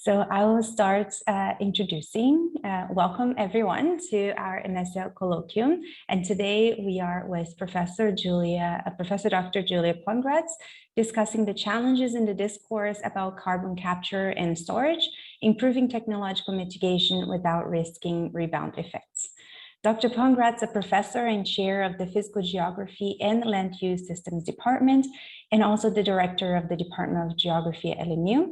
So I will start introducing. Welcome everyone to our MSCL Colloquium. And today we are with Professor Dr. Julia Pongratz, discussing the challenges in the discourse about carbon capture and storage, improving technological mitigation without risking rebound effects. Dr. Pongratz, a professor and chair of the Physical Geography and Land Use Systems Department, and also the director of the Department of Geography at LMU.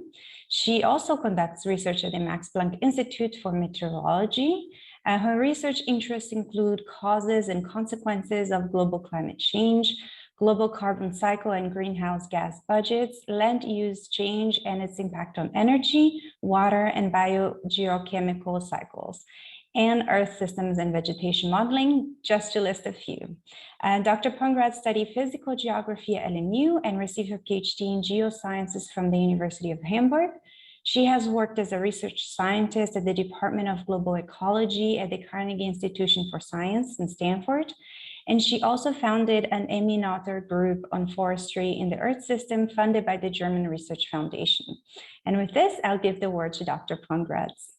She also conducts research at the Max Planck Institute for Meteorology. Her research interests include causes and consequences of global climate change, global carbon cycle and greenhouse gas budgets, land use change and its impact on energy, water, and biogeochemical cycles, and earth systems and vegetation modeling, just to list a few. Dr. Pongratz studied physical geography at LMU and received her PhD in geosciences from the University of Hamburg. She has worked as a research scientist at the Department of Global Ecology at the Carnegie Institution for Science in Stanford. And she also founded an Emmy Noether group on forestry in the Earth system funded by the German Research Foundation. And with this, I'll give the word to Dr. Pongratz.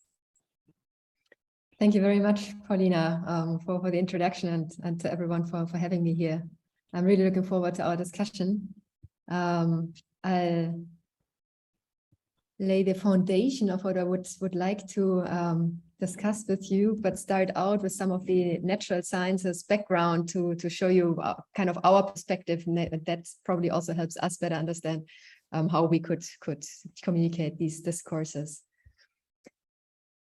Thank you very much, Paulina, for the introduction and to everyone for having me here. I'm really looking forward to our discussion. I'll lay the foundation of what I would like to discuss with you, but start out with some of the natural sciences background to show you kind of our perspective. And that probably also helps us better understand how we could communicate these discourses.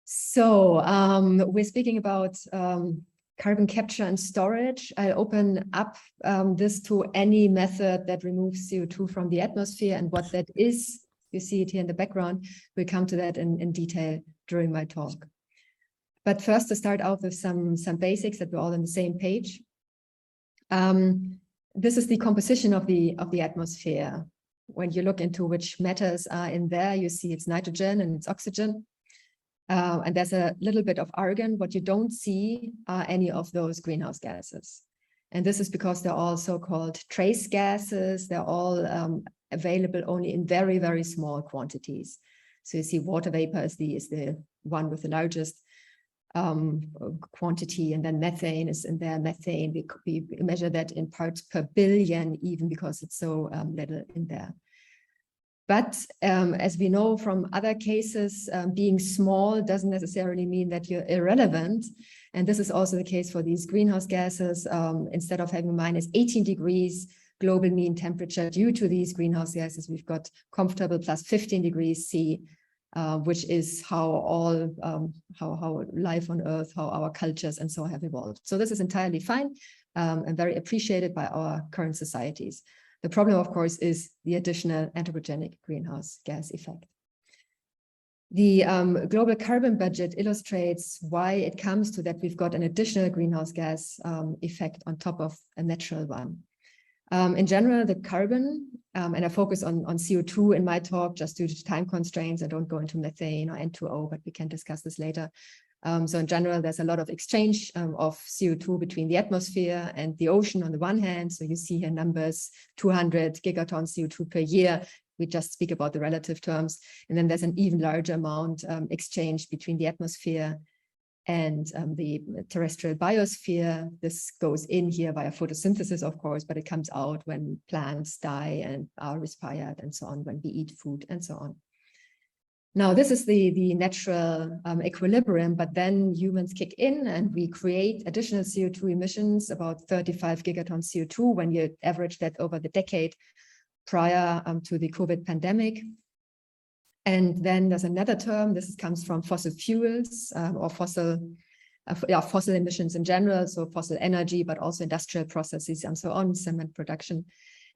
So we're speaking about carbon capture and storage. I'll open up this to any method that removes CO2 from the atmosphere and what that is. You see it here in the background. We'll come to that in detail during my talk. But first, to start out with some basics that we're all on the same page. This is the composition of the atmosphere. When you look into which matters are in there, you see it's nitrogen and it's oxygen. And there's a little bit of argon. What you don't see are any of those greenhouse gases. And this is because they're all so-called trace gases. They're all available only in very, very small quantities. So you see water vapor is the one with the largest quantity, and then methane is in there. Methane, we measure that in parts per billion, even because it's so little in there. But as we know from other cases, being small doesn't necessarily mean that you're irrelevant. And this is also the case for these greenhouse gases. Instead of having minus 18 degrees global mean temperature due to these greenhouse gases, we've got comfortable plus 15 degrees C, which is how life on Earth, how our cultures and so on have evolved. So this is entirely fine and very appreciated by our current societies. The problem, of course, is the additional anthropogenic greenhouse gas effect. The global carbon budget illustrates why it comes to that we've got an additional greenhouse gas effect on top of a natural one. In general, the carbon, and I focus on CO2 in my talk just due to time constraints. I don't go into methane or N2O, but we can discuss this later. So in general, there's a lot of exchange of CO2 between the atmosphere and the ocean on the one hand. So you see here numbers, 200 gigatons CO2 per year. We just speak about the relative terms. And then there's an even larger amount exchanged between the atmosphere and the terrestrial biosphere. This goes in here via photosynthesis, of course, but it comes out when plants die and are respired and so on, when we eat food and so on. Now, this is the natural equilibrium, but then humans kick in and we create additional CO2 emissions, about 35 gigatons CO2 when you average that over the decade prior to the COVID pandemic. And then there's another term, this comes from fossil fuels or fossil emissions in general, so fossil energy, but also industrial processes and so on, cement production.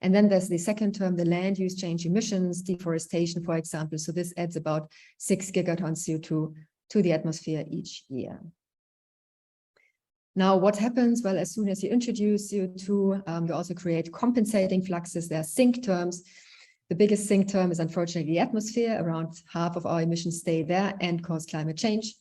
And then there's the second term, the land use change emissions, deforestation, for example. So this adds about 6 gigatons CO2 to the atmosphere each year. Now, what happens? Well, as soon as you introduce CO2, you also create compensating fluxes. There are sink terms. The biggest sink term is unfortunately the atmosphere. Around half of our emissions stay there and cause climate change.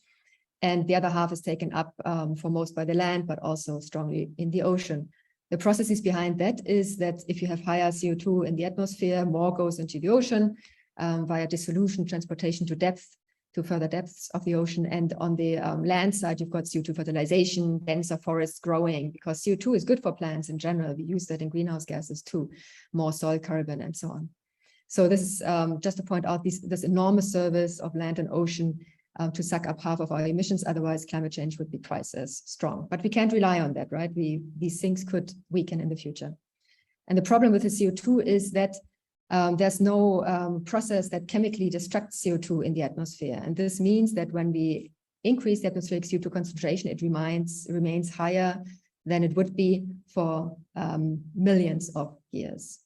And the other half is taken up for most by the land, but also strongly in the ocean. The processes behind that is that if you have higher CO2 in the atmosphere, more goes into the ocean via dissolution, transportation to depth, to further depths of the ocean. And on the land side, you've got CO2 fertilization, denser forests growing, because CO2 is good for plants in general. We use that in greenhouse gases too, more soil carbon and so on. So this is just to point out this enormous service of land and ocean to suck up half of our emissions. Otherwise, climate change would be twice as strong. But we can't rely on that, right? These things could weaken in the future. And the problem with the CO2 is that there's no process that chemically destructs CO2 in the atmosphere. And this means that when we increase the atmospheric CO2 concentration, it remains higher than it would be for millions of years.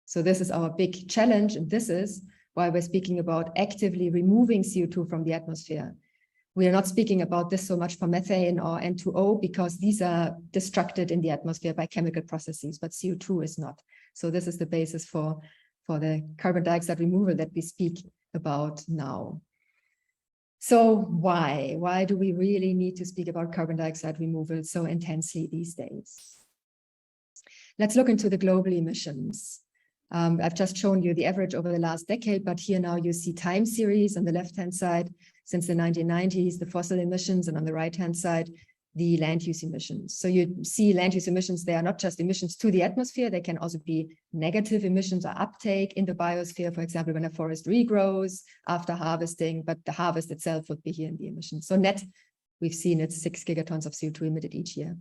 So this is our big challenge. And this is why we're speaking about actively removing CO2 from the atmosphere. We are not speaking about this so much for methane or N2O, because these are destructed in the atmosphere by chemical processes, but CO2 is not. So this is the basis for the carbon dioxide removal that we speak about now. So why do we really need to speak about carbon dioxide removal so intensely these days? Let's look into the global emissions. I've just shown you the average over the last decade, but here now you see time series on the left-hand side since the 1990s, the fossil emissions, and on the right-hand side, the land use emissions. So you see land use emissions, they are not just emissions to the atmosphere, they can also be negative emissions or uptake in the biosphere, for example, when a forest regrows after harvesting, but the harvest itself would be here in the emissions. So net, we've seen it's 6 gigatons of CO2 emitted each year.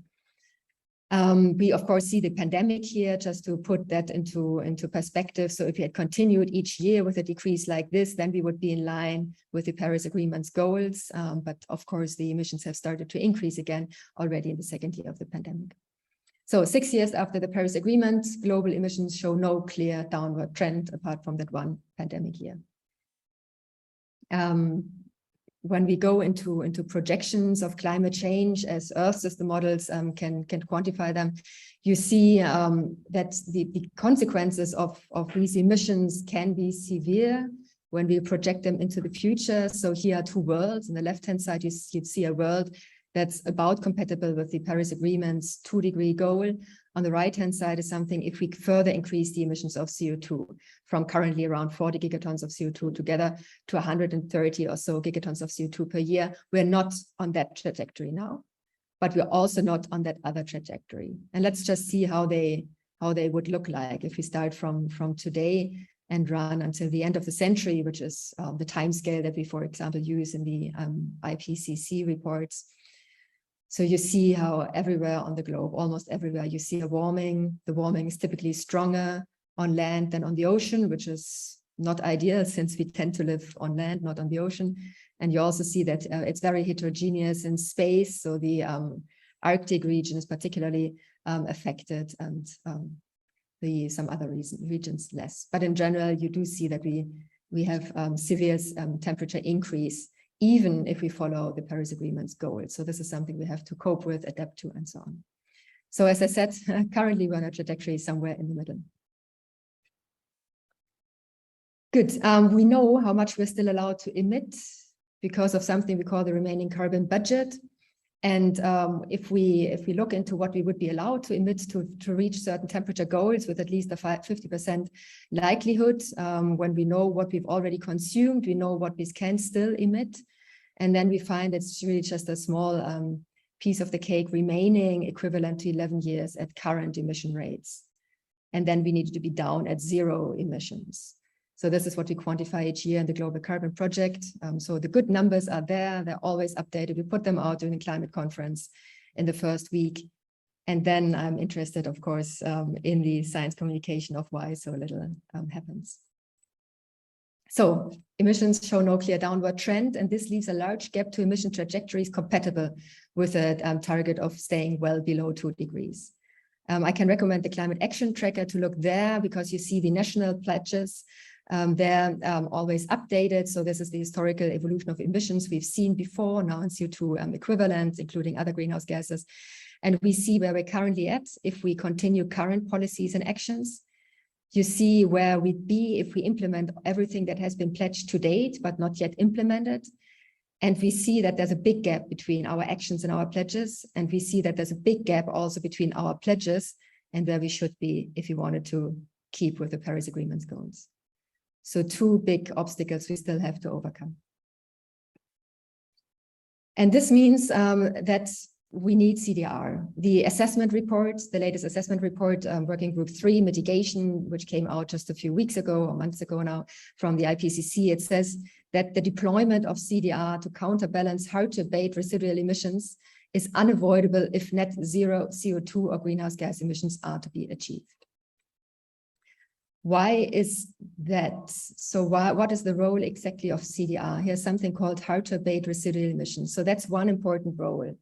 We, of course, see the pandemic here, just to put that into perspective. So if we had continued each year with a decrease like this, then we would be in line with the Paris Agreement's goals. But of course, the emissions have started to increase again already in the second year of the pandemic. So 6 years after the Paris Agreement, global emissions show no clear downward trend apart from that one pandemic year. When we go into projections of climate change as Earth system models can quantify them, you see that the consequences of these emissions can be severe when we project them into the future. So here are two worlds. On the left-hand side, you'd see a world that's about compatible with the Paris Agreement's 2-degree goal. On the right-hand side is something if we further increase the emissions of CO2 from currently around 40 gigatons of CO2 together to 130 or so gigatons of CO2 per year. We're not on that trajectory now, but we're also not on that other trajectory. And let's just see how they would look like if we start from today and run until the end of the century, which is the time scale that we, for example, use in the IPCC reports. So you see how everywhere on the globe, almost everywhere, you see a warming. The warming is typically stronger on land than on the ocean, which is not ideal since we tend to live on land, not on the ocean. And you also see that it's very heterogeneous in space. So the Arctic region is particularly affected, and some other regions less. But in general, you do see that we have severe temperature increase, even if we follow the Paris Agreement's goals. So this is something we have to cope with, adapt to, and so on. So as I said, currently we're on a trajectory somewhere in the middle. Good. We know how much we're still allowed to emit because of something we call the remaining carbon budget. And if we look into what we would be allowed to emit to reach certain temperature goals with at least a 50% likelihood, when we know what we've already consumed, we know what we can still emit. And then we find it's really just a small piece of the cake remaining, equivalent to 11 years at current emission rates. And then we need to be down at 0 emissions. So this is what we quantify each year in the Global Carbon Project. So the good numbers are there. They're always updated. We put them out during the climate conference in the first week. And then I'm interested, of course, in the science communication of why so little happens. So emissions show no clear downward trend, and this leaves a large gap to emission trajectories compatible with a target of staying well below 2 degrees. I can recommend the Climate Action Tracker to look there, because you see the national pledges. They're always updated. So this is the historical evolution of emissions we've seen before, now in CO2 equivalents, including other greenhouse gases. And we see where we're currently at if we continue current policies and actions. You see where we'd be if we implement everything that has been pledged to date, but not yet implemented. And we see that there's a big gap between our actions and our pledges. And we see that there's a big gap also between our pledges and where we should be if we wanted to keep with the Paris Agreement's goals. So 2 big obstacles we still have to overcome. And this means that we need CDR. The assessment report, the latest assessment report, Working Group 3, mitigation, which came out just a few weeks ago or months ago now from the IPCC, it says that the deployment of CDR to counterbalance hard to abate residual emissions is unavoidable if net zero CO2 or greenhouse gas emissions are to be achieved. Why is that? So what is the role exactly of CDR? Here's something called hard to abate residual emissions. So that's one important role.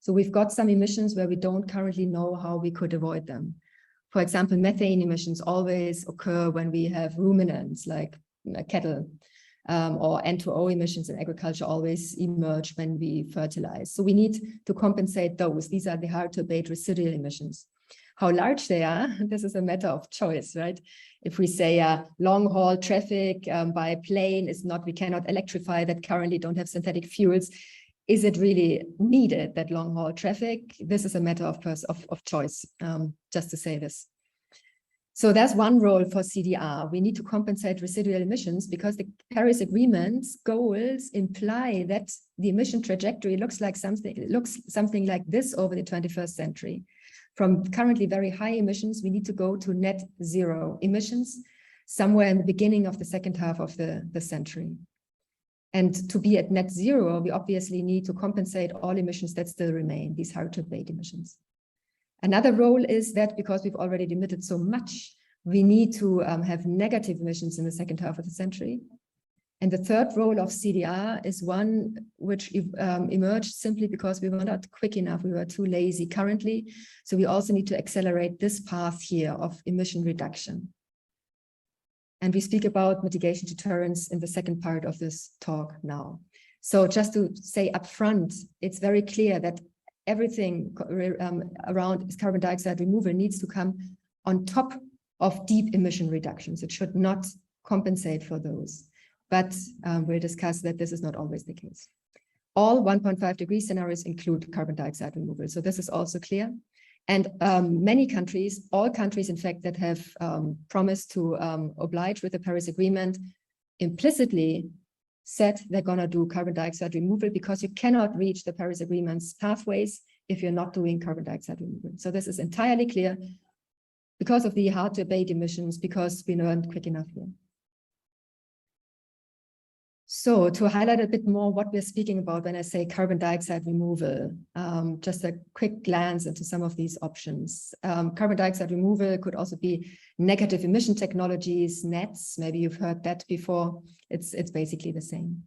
So we've got some emissions where we don't currently know how we could avoid them. For example, methane emissions always occur when we have ruminants like cattle, or N2O emissions in agriculture always emerge when we fertilize. So we need to compensate those. These are the hard to abate residual emissions. How large they are, this is a matter of choice, right? If we say long haul traffic by plane is not, we cannot electrify that, currently don't have synthetic fuels. Is it really needed, that long haul traffic? This is a matter of choice, just to say this. So there's one role for CDR. We need to compensate residual emissions because the Paris Agreement's goals imply that the emission trajectory looks something like this over the 21st century. From currently very high emissions, we need to go to net zero emissions somewhere in the beginning of the second half of the century. And to be at net zero, we obviously need to compensate all emissions that still remain, these hard to abate emissions. Another role is that because we've already emitted so much, we need to have negative emissions in the second half of the century. And the third role of CDR is one which emerged simply because we were not quick enough, we were too lazy currently. So we also need to accelerate this path here of emission reduction. And we speak about mitigation deterrence in the second part of this talk now. So just to say upfront, it's very clear that everything around carbon dioxide removal needs to come on top of deep emission reductions. It should not compensate for those. But we'll discuss that this is not always the case. All 1.5 degree scenarios include carbon dioxide removal. So this is also clear. And many countries, all countries, in fact, that have promised to oblige with the Paris Agreement, implicitly said they're going to do carbon dioxide removal because you cannot reach the Paris Agreement's pathways if you're not doing carbon dioxide removal. So this is entirely clear because of the hard to abate emissions, because we weren't quick enough here. So to highlight a bit more what we're speaking about when I say carbon dioxide removal, just a quick glance into some of these options. Carbon dioxide removal could also be negative emission technologies, NETs, maybe you've heard that before. It's basically the same.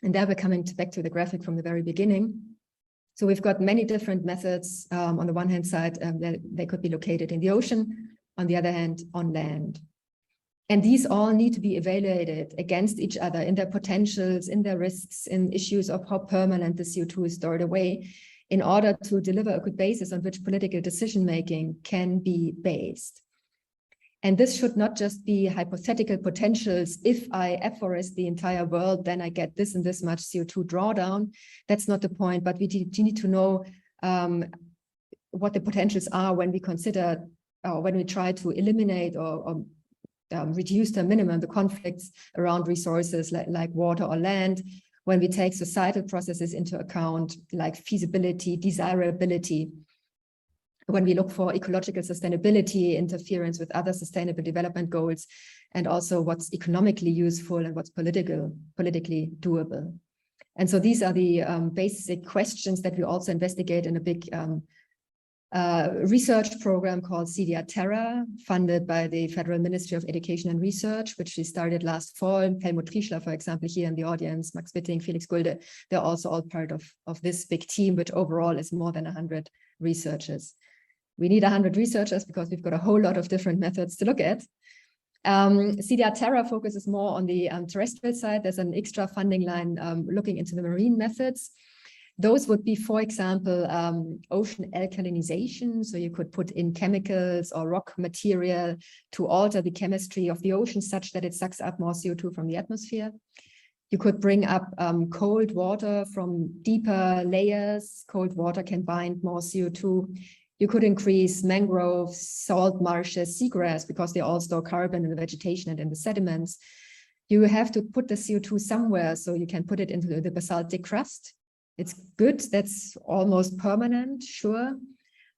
And there we're coming back to the graphic from the very beginning. So we've got many different methods. On the one hand side, they could be located in the ocean, on the other hand, on land. And these all need to be evaluated against each other in their potentials, in their risks, in issues of how permanent the CO2 is stored away, in order to deliver a good basis on which political decision-making can be based. And this should not just be hypothetical potentials. If I afforest the entire world, then I get this and this much CO2 drawdown. That's not the point, but we need to know what the potentials are when we consider, when we try to eliminate or reduce to a minimum the conflicts around resources like water or land, when we take societal processes into account, like feasibility, desirability, when we look for ecological sustainability, interference with other sustainable development goals, and also what's economically useful and what's politically doable. And so these are the basic questions that we also investigate in a big research program called CDR Terra, funded by the Federal Ministry of Education and Research, which we started last fall. Helmut Trieschler, for example, here in the audience, Max Witting, Felix Gulde, they're also all part of this big team, which overall is more than 100 researchers. We need 100 researchers because we've got a whole lot of different methods to look at. CDR Terra focuses more on the terrestrial side. There's an extra funding line looking into the marine methods. Those would be, for example, ocean alkalinization. So you could put in chemicals or rock material to alter the chemistry of the ocean such that it sucks up more CO2 from the atmosphere. You could bring up cold water from deeper layers. Cold water can bind more CO2. You could increase mangroves, salt marshes, seagrass, because they all store carbon in the vegetation and in the sediments. You have to put the CO2 somewhere, so you can put it into the basaltic crust. It's good, that's almost permanent, sure,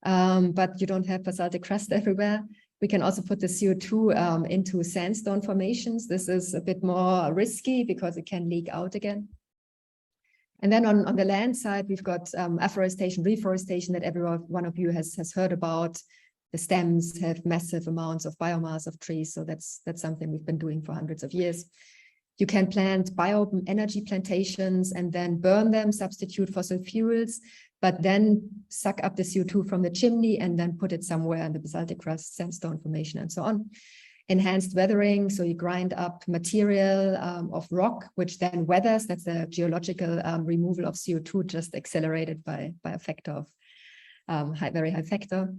but you don't have basaltic crust everywhere. We can also put the CO2 into sandstone formations. This is a bit more risky because it can leak out again. And then on the land side, we've got afforestation, reforestation that every one of you has heard about. The stems have massive amounts of biomass of trees, so that's something we've been doing for hundreds of years. You can plant bioenergy plantations and then burn them, substitute fossil fuels, but then suck up the CO2 from the chimney and then put it somewhere in the basaltic crust, sandstone formation, and so on. Enhanced weathering, so you grind up material of rock, which then weathers. That's the geological removal of CO2, just accelerated by a factor of very high factor.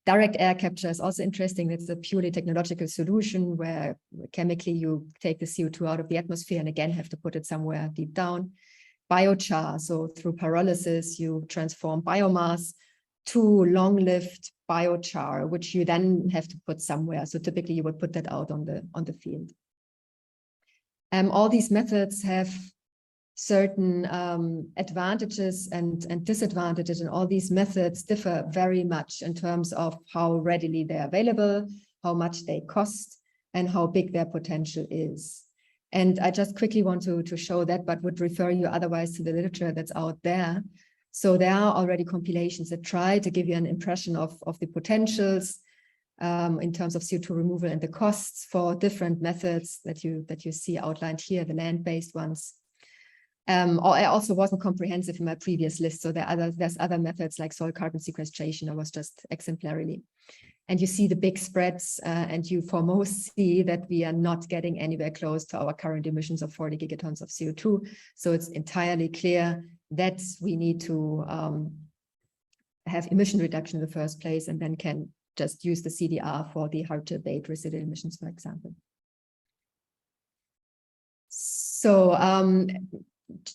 Direct air capture is also interesting. It's a purely technological solution where chemically you take the CO2 out of the atmosphere and again have to put it somewhere deep down. Biochar, so through pyrolysis, you transform biomass to long-lived biochar, which you then have to put somewhere. So typically you would put that out on the field. All these methods have certain advantages and disadvantages, and all these methods differ very much in terms of how readily they're available, how much they cost, and how big their potential is. And I just quickly want to show that, but would refer you otherwise to the literature that's out there. So there are already compilations that try to give you an impression of the potentials in terms of CO2 removal and the costs for different methods that you see outlined here, the land-based ones. I also wasn't comprehensive in my previous list, so there's other methods like soil carbon sequestration. I was just exemplarily. And you see the big spreads, and you foremost see that we are not getting anywhere close to our current emissions of 40 gigatons of CO2. So it's entirely clear that we need to have emission reduction in the first place, and then can just use the CDR for the hard to abate residual emissions, for example. So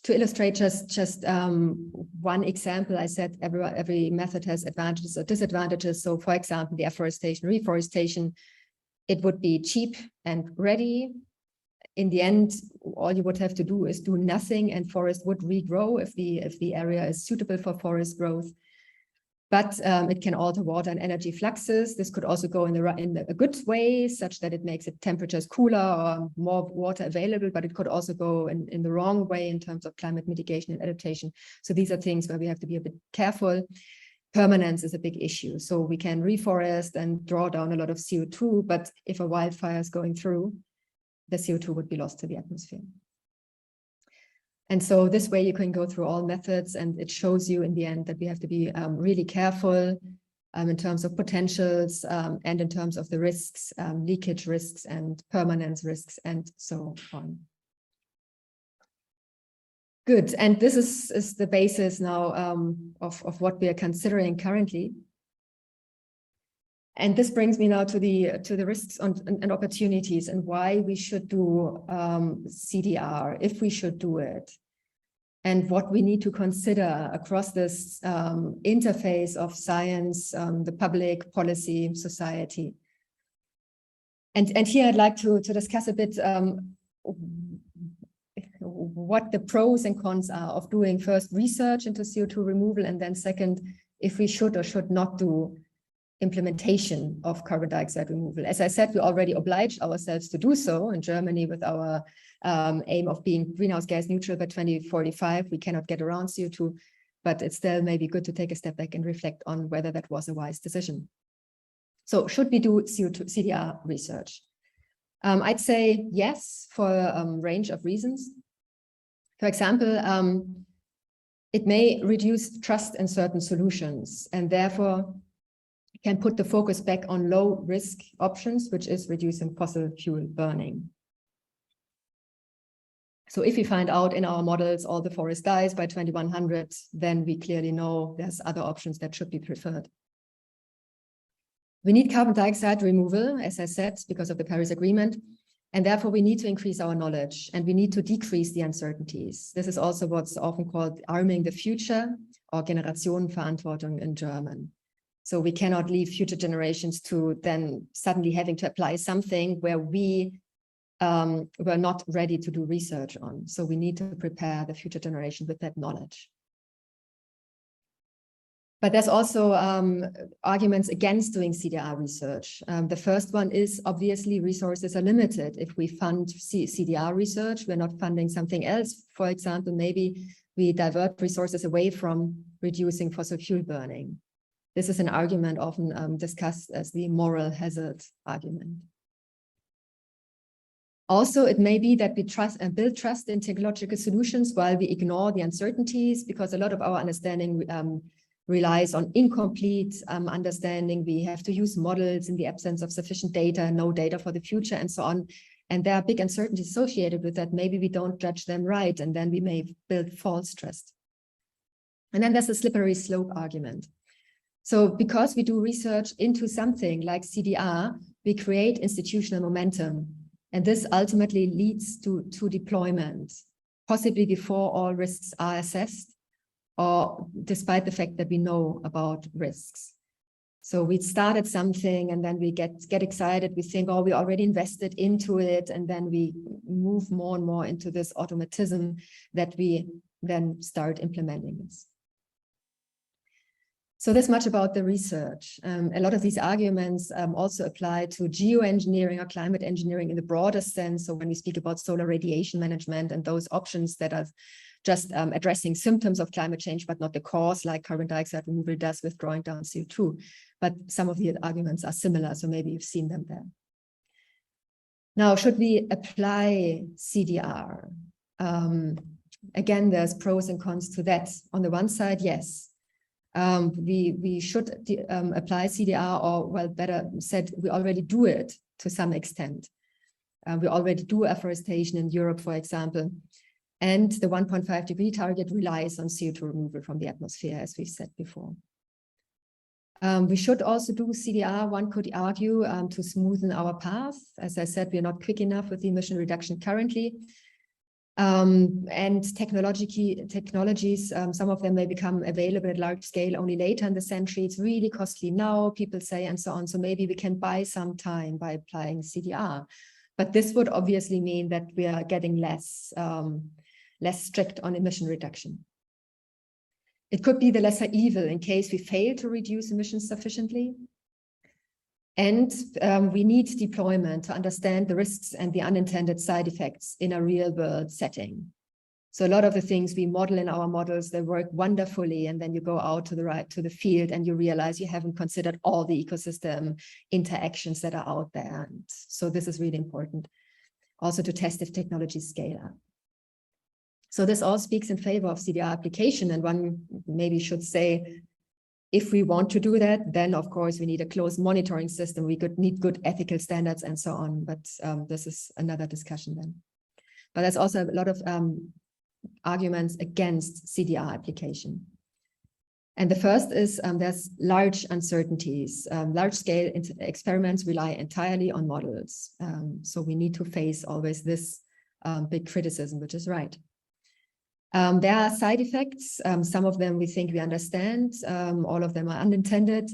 to illustrate just one example, I said every method has advantages or disadvantages. So for example, the afforestation, reforestation, it would be cheap and ready. In the end, all you would have to do is do nothing and forest would regrow if the area is suitable for forest growth. But it can alter water and energy fluxes. This could also go in a good way, such that it makes it temperatures cooler or more water available, but it could also go in the wrong way in terms of climate mitigation and adaptation. So these are things where we have to be a bit careful. Permanence is a big issue. So we can reforest and draw down a lot of CO2, but if a wildfire is going through, the CO2 would be lost to the atmosphere. And so this way you can go through all methods, and it shows you in the end that we have to be really careful in terms of potentials and in terms of the risks, leakage risks and permanence risks and so on. Good, and this is the basis now of what we are considering currently. And this brings me now to the risks and opportunities and why we should do CDR, if we should do it, and what we need to consider across this interface of science, the public, policy, society. And here I'd like to discuss a bit what the pros and cons are of doing first research into CO2 removal, and then second, if we should or should not do implementation of carbon dioxide removal. As I said, we already obliged ourselves to do so in Germany with our aim of being greenhouse gas neutral by 2045. We cannot get around CO2, but it's still maybe good to take a step back and reflect on whether that was a wise decision. So should we do CO2 CDR research? I'd say yes, for a range of reasons. For example, it may reduce trust in certain solutions, and therefore can put the focus back on low risk options, which is reducing fossil fuel burning. So if we find out in our models all the forest dies by 2100, then we clearly know there's other options that should be preferred. We need carbon dioxide removal, as I said, because of the Paris Agreement, and therefore we need to increase our knowledge and we need to decrease the uncertainties. This is also what's often called arming the future, or Generationenverantwortung in German. So we cannot leave future generations to then suddenly having to apply something where we were not ready to do research on. So we need to prepare the future generation with that knowledge. But there's also arguments against doing CDR research. The first one is obviously resources are limited. If we fund CDR research, we're not funding something else. For example, maybe we divert resources away from reducing fossil fuel burning. This is an argument often discussed as the moral hazard argument. Also, it may be that we trust and build trust in technological solutions while we ignore the uncertainties, because a lot of our understanding relies on incomplete understanding. We have to use models in the absence of sufficient data, no data for the future, and so on. And there are big uncertainties associated with that. Maybe we don't judge them right, and then we may build false trust. And then there's a slippery slope argument. So because we do research into something like CDR, we create institutional momentum. And this ultimately leads to deployment, possibly before all risks are assessed, or despite the fact that we know about risks. So we started something and then we get excited. We think, oh, we already invested into it. And then we move more and more into this automatism that we then start implementing this. So this much about the research. A lot of these arguments also apply to geoengineering or climate engineering in the broader sense. So when we speak about solar radiation management and those options that are just addressing symptoms of climate change, but not the cause, like carbon dioxide removal does with drawing down CO2. But some of the arguments are similar, so maybe you've seen them there. Now, should we apply CDR? Again, there's pros and cons to that. On the one side, yes. We should apply CDR, or well, better said, we already do it to some extent. We already do afforestation in Europe, for example. And the 1.5 degree target relies on CO2 removal from the atmosphere, as we've said before. We should also do CDR, one could argue, to smoothen our path. As I said, we're not quick enough with the emission reduction currently. And technologies, some of them may become available at large scale only later in the century. It's really costly now, people say, and so on. So maybe we can buy some time by applying CDR. But this would obviously mean that we are getting less strict on emission reduction. It could be the lesser evil in case we fail to reduce emissions sufficiently. And we need deployment to understand the risks and the unintended side effects in a real world setting. So a lot of the things we model in our models, they work wonderfully. And then you go out to the field and you realize you haven't considered all the ecosystem interactions that are out there. And so this is really important. Also to test if technologies scale up. So this all speaks in favor of CDR application. And one maybe should say, if we want to do that, then of course we need a close monitoring system. We need good ethical standards and so on. But this is another discussion then. But there's also a lot of arguments against CDR application. And the first is there's large uncertainties. Large-scale experiments rely entirely on models. So we need to face always this big criticism, which is right. There are side effects. Some of them we think we understand. All of them are unintended,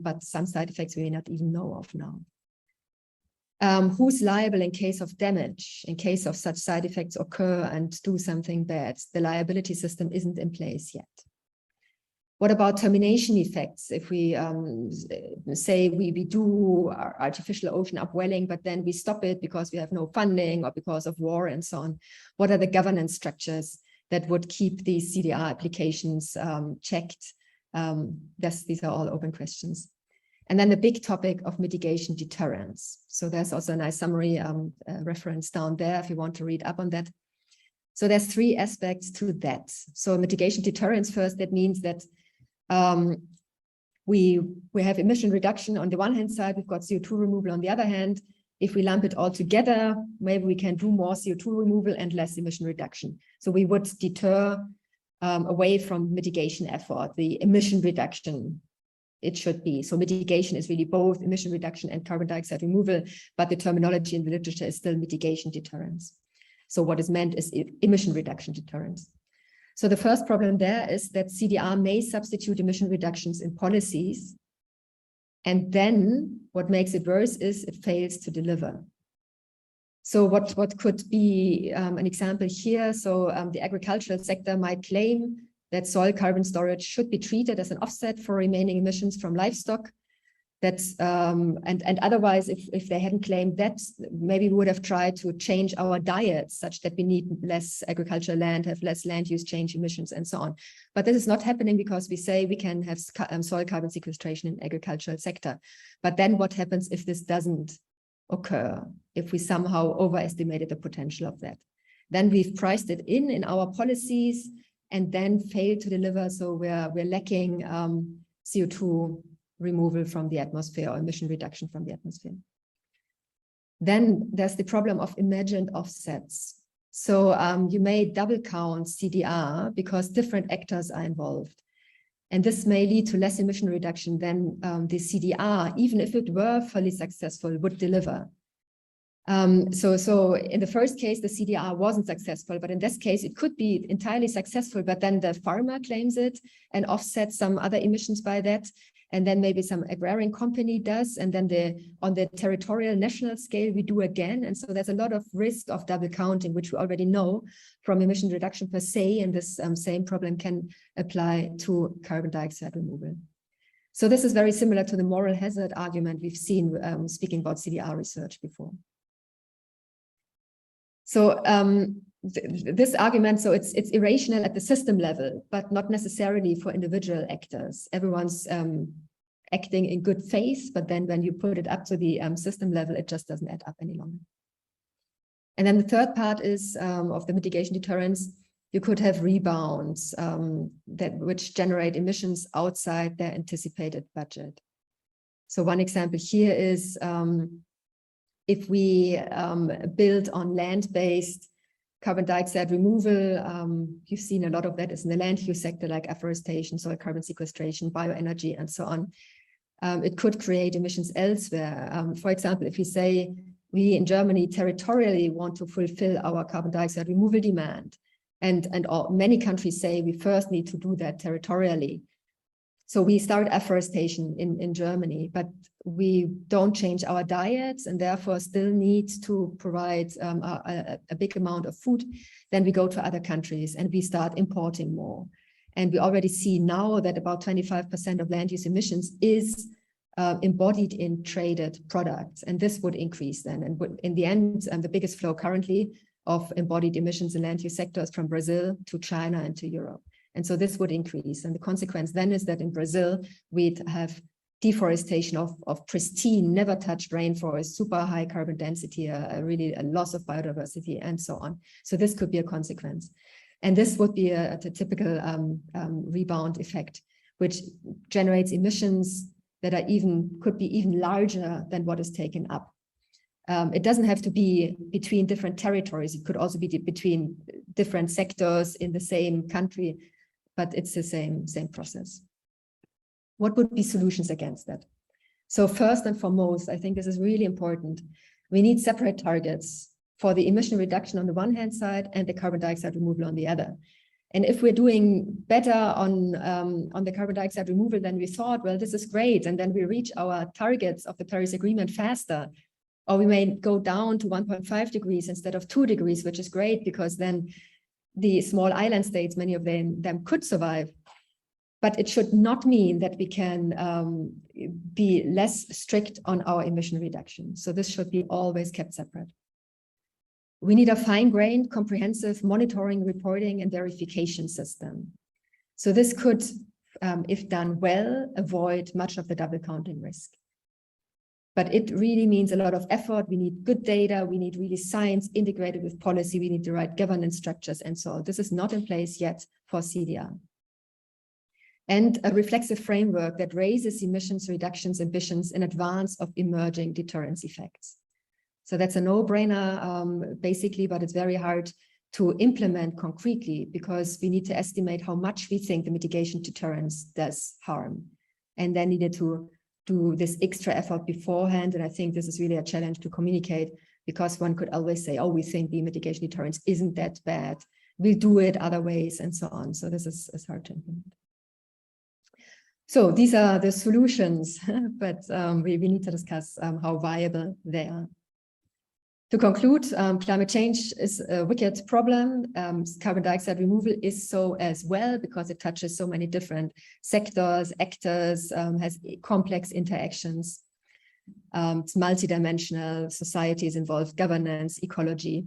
but some side effects we may not even know of now. Who's liable in case of damage, in case of such side effects occur and do something bad? The liability system isn't in place yet. What about termination effects? If we say we do artificial ocean upwelling, but then we stop it because we have no funding or because of war and so on. What are the governance structures that would keep these CDR applications checked? These are all open questions. And then the big topic of mitigation deterrence. So there's also a nice summary reference down there if you want to read up on that. So there's three aspects to that. So mitigation deterrence first, that means that we have emission reduction on the one hand side, we've got CO2 removal on the other hand. If we lump it all together, maybe we can do more CO2 removal and less emission reduction. So we would deter away from mitigation effort, the emission reduction it should be. So mitigation is really both emission reduction and carbon dioxide removal, but the terminology in the literature is still mitigation deterrence. So what is meant is emission reduction deterrence. So the first problem there is that CDR may substitute emission reductions in policies. And then what makes it worse is it fails to deliver. So what could be an example here? So the agricultural sector might claim that soil carbon storage should be treated as an offset for remaining emissions from livestock. That's and otherwise, if they hadn't claimed that, maybe we would have tried to change our diets such that we need less agricultural land, have less land use change emissions, and so on. But this is not happening because we say we can have soil carbon sequestration in agricultural sector. But then what happens if this doesn't occur, if we somehow overestimated the potential of that? Then we've priced it in our policies and then failed to deliver. So we're lacking CO2 removal from the atmosphere or emission reduction from the atmosphere. Then there's the problem of imagined offsets. So you may double count CDR because different actors are involved. And this may lead to less emission reduction than the CDR, even if it were fully successful, would deliver. So in the first case, the CDR wasn't successful, but in this case, it could be entirely successful, but then the farmer claims it and offsets some other emissions by that. And then maybe some agrarian company does, and then on the territorial national scale, we do again. And so there's a lot of risk of double counting, which we already know from emission reduction per se, and this same problem can apply to carbon dioxide removal. So this is very similar to the moral hazard argument we've seen speaking about CDR research before. So this argument, so it's irrational at the system level, but not necessarily for individual actors. Everyone's acting in good faith, but then when you put it up to the system level, it just doesn't add up any longer. And then the third part is of the mitigation deterrence. You could have rebounds which generate emissions outside their anticipated budget. So one example here is if we build on land-based carbon dioxide removal, you've seen a lot of that is in the land use sector, like afforestation, soil carbon sequestration, bioenergy, and so on. It could create emissions elsewhere. For example, if we say we in Germany territorially want to fulfill our carbon dioxide removal demand, and many countries say we first need to do that territorially. So we start afforestation in Germany, but we don't change our diets and therefore still need to provide a big amount of food. Then we go to other countries and we start importing more. And we already see now that about 25% of land use emissions is embodied in traded products. And this would increase then. And in the end, the biggest flow currently of embodied emissions in land use sectors from Brazil to China and to Europe. And so this would increase. And the consequence then is that in Brazil, we'd have deforestation of pristine, never touched rainforest, super high carbon density, really a loss of biodiversity, and so on. So this could be a consequence. And this would be a typical rebound effect, which generates emissions that are could be even larger than what is taken up. It doesn't have to be between different territories. It could also be between different sectors in the same country, but it's the same process. What would be solutions against that? So first and foremost, I think this is really important. We need separate targets for the emission reduction on the one hand side and the carbon dioxide removal on the other. And if we're doing better on the carbon dioxide removal than we thought, well, this is great. And then we reach our targets of the Paris Agreement faster. Or we may go down to 1.5 degrees instead of 2 degrees, which is great because then the small island states, many of them could survive. But it should not mean that we can be less strict on our emission reduction. So this should be always kept separate. We need a fine-grained, comprehensive monitoring, reporting, and verification system. So this could, if done well, avoid much of the double counting risk. But it really means a lot of effort. We need good data. We need really science integrated with policy. We need the right governance structures and so on. This is not in place yet for CDR. And a reflexive framework that raises emissions reductions ambitions in advance of emerging deterrence effects. So that's a no-brainer, basically, but it's very hard to implement concretely because we need to estimate how much we think the mitigation deterrence does harm. And then needed to do this extra effort beforehand. And I think this is really a challenge to communicate because one could always say, oh, we think the mitigation deterrence isn't that bad. We'll do it other ways and so on. So this is hard to implement. So these are the solutions, but we need to discuss how viable they are. To conclude, climate change is a wicked problem. Carbon dioxide removal is so as well, because it touches so many different sectors, actors, has complex interactions. It's multidimensional. Societies involved, governance, ecology,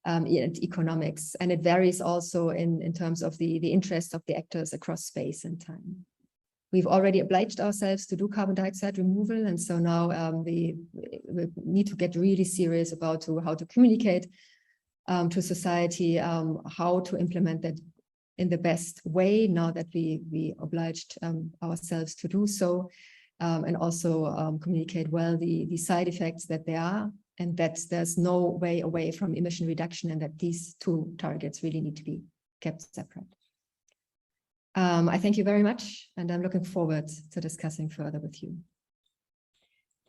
and economics. And it varies also in terms of the interest of the actors across space and time. We've already obliged ourselves to do carbon dioxide removal. And so now we need to get really serious about how to communicate to society, how to implement that in the best way now that we obliged ourselves to do so, and also communicate well the side effects that there are, and that there's no way away from emission reduction, and that these two targets really need to be kept separate. I thank you very much, and I'm looking forward to discussing further with you.